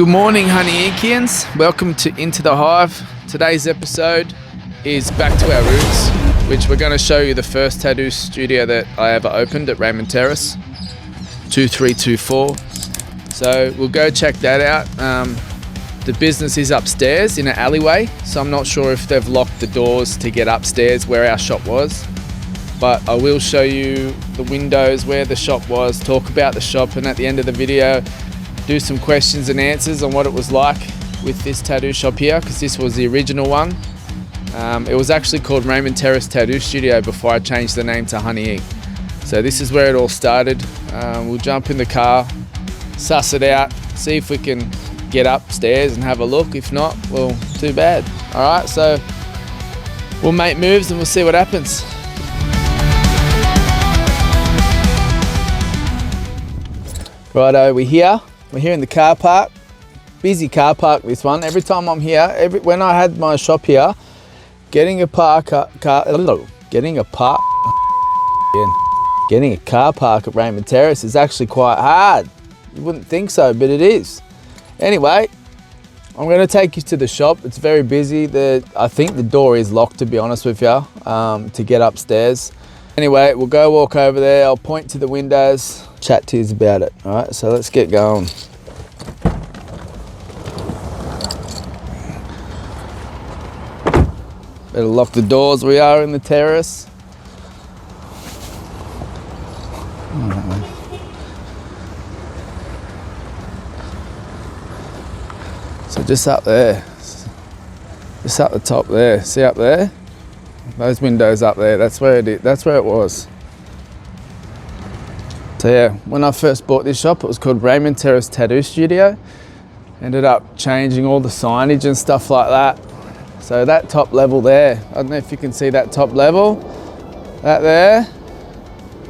Good morning, honey Inkians. Welcome to Into the Hive. Today's episode is back to our roots, which we're going to show you the first tattoo studio that I ever opened at Raymond Terrace, 2324. So we'll go check that out. The business is upstairs in an alleyway, so I'm not sure if they've locked the doors to get upstairs where our shop was. But I will show you the windows where the shop was, talk about the shop, and at the end of the video, do some questions and answers on what it was like with this tattoo shop here, because this was the original one. It was actually called Raymond Terrace Tattoo Studio before I changed the name to Honey Ink. So this is where it all started. We'll jump in the car, suss it out, see if we can get upstairs and have a look. If not, well, too bad. All right, so we'll make moves and we'll see what happens. Righto, we're here. We're here in the car park. Busy car park, this one. Every time I'm here, when I had my shop here, getting a car park at Raymond Terrace is actually quite hard. You wouldn't think so, but it is. Anyway, I'm going to take you to the shop. It's very busy. I think the door is locked, to be honest with you, to get upstairs. Anyway, we'll go walk over there. I'll point to the windows, chat to you about it. All right, so let's get going. Better lock the doors. We are in the terrace. So just up there, just up the top there. See up there? Those windows up there. That's where it is. That's where it was. So yeah, when I first bought this shop, it was called Raymond Terrace Tattoo Studio. Ended up changing all the signage and stuff like that. So that top level there, I don't know if you can see that top level, that there,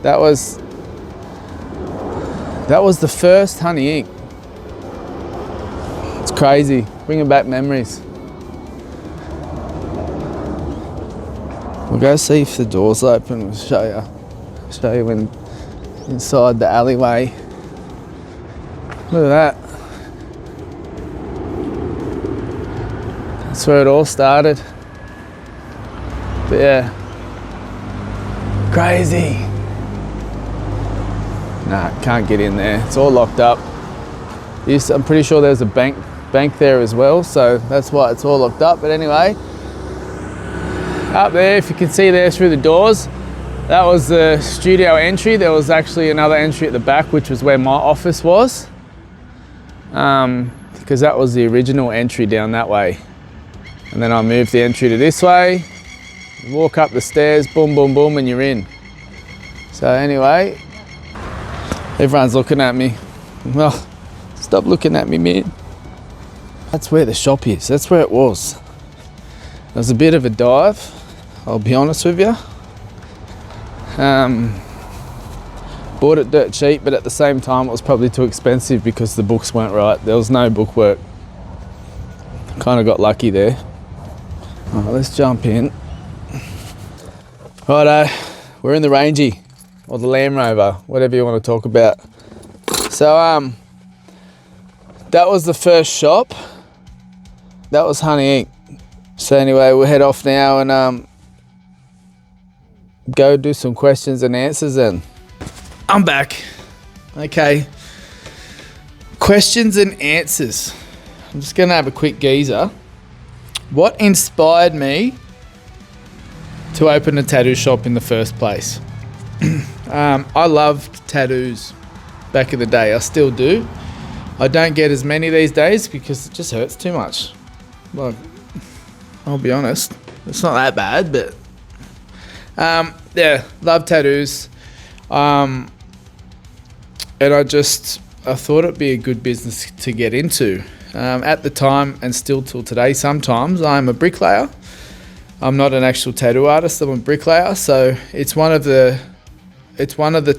that was the first Honey Ink. It's crazy, bringing back memories. We'll go see if the door's open. We'll show you when inside the alleyway. Look at that. That's where it all started. But yeah, crazy. Nah, can't get in there. It's all locked up. I'm pretty sure there's a bank there as well, so that's why it's all locked up. But anyway, up there, if you can see there through the doors, that was the studio entry. There was actually another entry at the back, which was where my office was, because that was the original entry down that way. And then I moved the entry to this way, walk up the stairs, boom, boom, boom, and you're in. So anyway, everyone's looking at me. Well, stop looking at me, man. That's where the shop is. That's where it was. It was a bit of a dive, I'll be honest with you. Bought it dirt cheap, but at the same time it was probably too expensive because the books weren't right. There was no bookwork. Kind of got lucky there. All right, let's jump in. Righto, we're in the Rangy, or the Land Rover, whatever you want to talk about. So that was the first shop. That was Honey Ink. So anyway, we'll head off now and go do some questions and answers then. I'm back. Okay. Questions and answers. I'm just gonna have a quick geezer. What inspired me to open a tattoo shop in the first place? I loved tattoos back in the day. I still do. I don't get as many these days because it just hurts too much. Like, I'll be honest, it's not that bad, but yeah, love tattoos. And I thought it'd be a good business to get into. At the time, and still till today, sometimes I'm a bricklayer. I'm not an actual tattoo artist, I'm a bricklayer, so it's one of the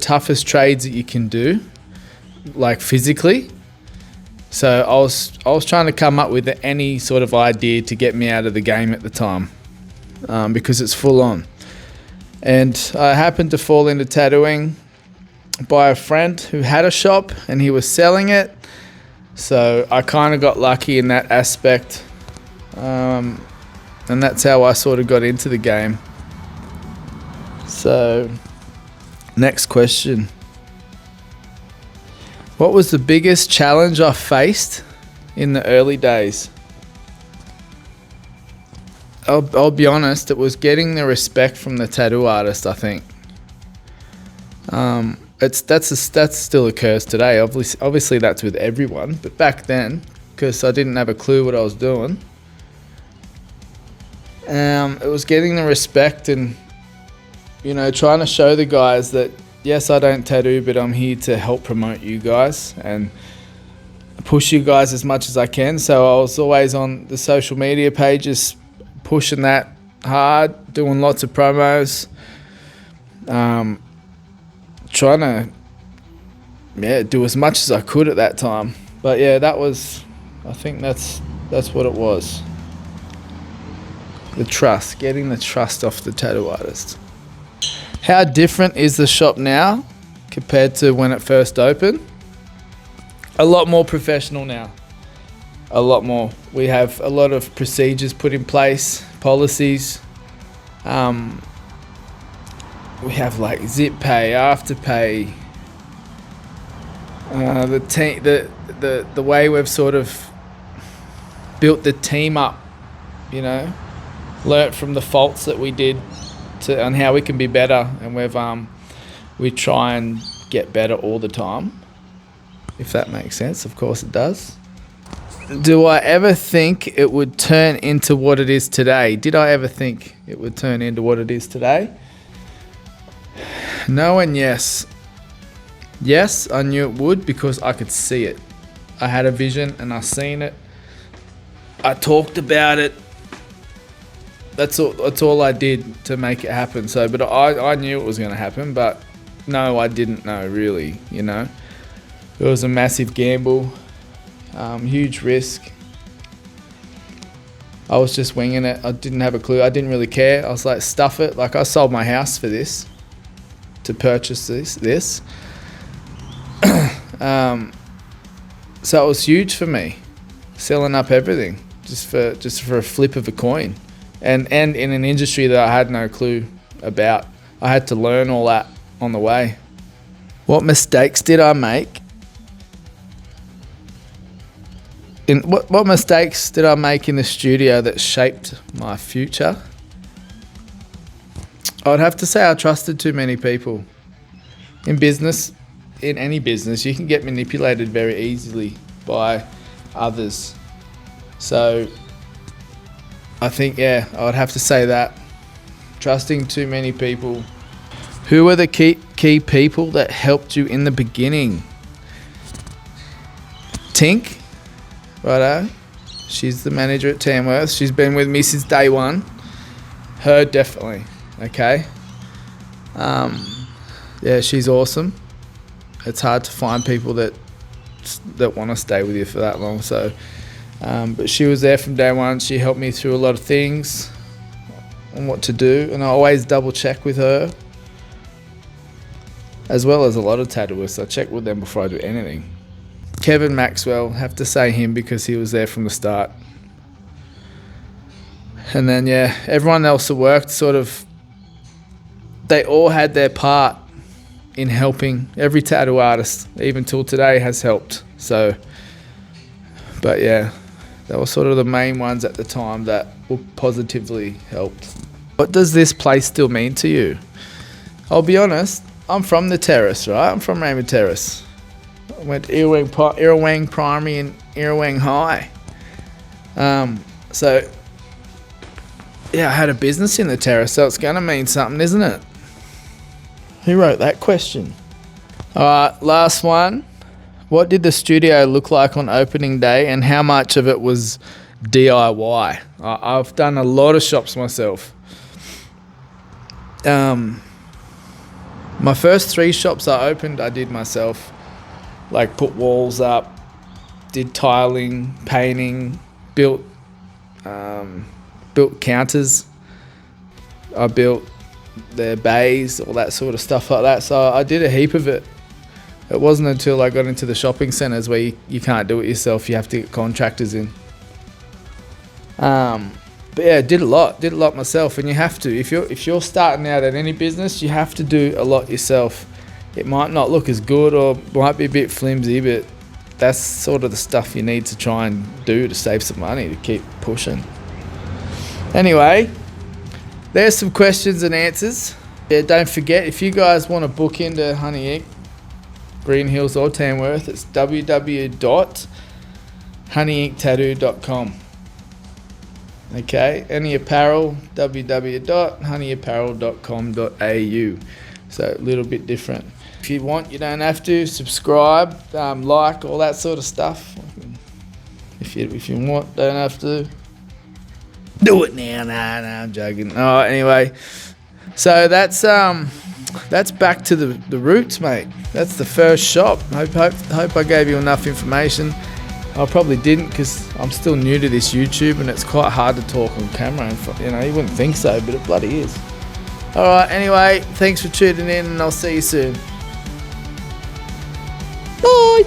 toughest trades that you can do, like physically. So I was trying to come up with any sort of idea to get me out of the game at the time, because it's full on. And I happened to fall into tattooing by a friend who had a shop and he was selling it. So I kind of got lucky in that aspect. And that's how I sort of got into the game. So, next question. What was the biggest challenge I faced in the early days? I'll be honest, it was getting the respect from the tattoo artist, I think. That still occurs today. Obviously that's with everyone, but back then, because I didn't have a clue what I was doing, it was getting the respect and, you know, trying to show the guys that, yes, I don't tattoo, but I'm here to help promote you guys and push you guys as much as I can. So I was always on the social media pages, pushing that hard, doing lots of promos, trying to do as much as I could at that time. But yeah, I think that's what it was. The trust, getting the trust off the tattoo artist. How different is the shop now compared to when it first opened? A lot more professional now. A lot more. We have a lot of procedures put in place, policies. We have like zip pay, afterpay. The way we've sort of built the team up, you know, learnt from the faults that we did on how we can be better, and we try and get better all the time. If that makes sense, of course it does. Do I ever think it would turn into what it is today? Did I ever think it would turn into what it is today? No and yes. Yes, I knew it would because I could see it. I had a vision and I seen it. I talked about it. That's all I did to make it happen. So, but I knew it was going to happen, but no, I didn't know really, you know. It was a massive gamble, huge risk. I was just winging it. I didn't have a clue. I didn't really care. I was like, stuff it. Like, I sold my house for this, to purchase this. So it was huge for me, selling up everything just for a flip of a coin, and in an industry that I had no clue about. I had to learn all that on the way. What mistakes did I make? What mistakes did I make in the studio that shaped my future? I'd have to say I trusted too many people. In business, in any business, you can get manipulated very easily by others. So I think, I would have to say that. Trusting too many people. Who were the key people that helped you in the beginning? Tink, righto. She's the manager at Tamworth. She's been with me since day one. Her, definitely. Okay. She's awesome. It's hard to find people that want to stay with you for that long. So, but she was there from day one. She helped me through a lot of things on what to do, and I always double check with her, as well as a lot of tattooists. I check with them before I do anything. Kevin Maxwell, have to say him because he was there from the start. And then everyone else that worked, sort of, they all had their part in helping. Every tattoo artist, even till today, has helped. So, but they were sort of the main ones at the time that were positively helped. What does this place still mean to you? I'll be honest, I'm from the Terrace, right? I'm from Raymond Terrace. I went to Irrawang Primary and Irrawang High. So, I had a business in the Terrace, so it's going to mean something, isn't it? Who wrote that question? All right, last one. What did the studio look like on opening day, and how much of it was DIY? I've done a lot of shops myself. My first 3 shops I opened, I did myself. Like, put walls up, did tiling, painting, built counters. I built their bays, all that sort of stuff like that. So I did a heap of it. It wasn't until I got into the shopping centres where you can't do it yourself. You have to get contractors in. But yeah, did a lot myself, and you have to. If you're starting out at any business, you have to do a lot yourself. It might not look as good or might be a bit flimsy, but that's sort of the stuff you need to try and do to save some money to keep pushing. Anyway, there's some questions and answers. Yeah, don't forget, if you guys want to book into Honey Ink, Green Hills or Tamworth, it's www.honeyinktattoo.com. Okay, any apparel, www.honeyapparel.com.au. So a little bit different. If you want, you don't have to subscribe, like, all that sort of stuff. If you want, don't have to do it now. No, I'm joking. Oh, anyway, so that's back to the roots, mate. That's the first shop. Hope I gave you enough information. I probably didn't, because I'm still new to this YouTube and it's quite hard to talk on camera. And you wouldn't think so, but it bloody is. All right. Anyway, thanks for tuning in, and I'll see you soon. Bye.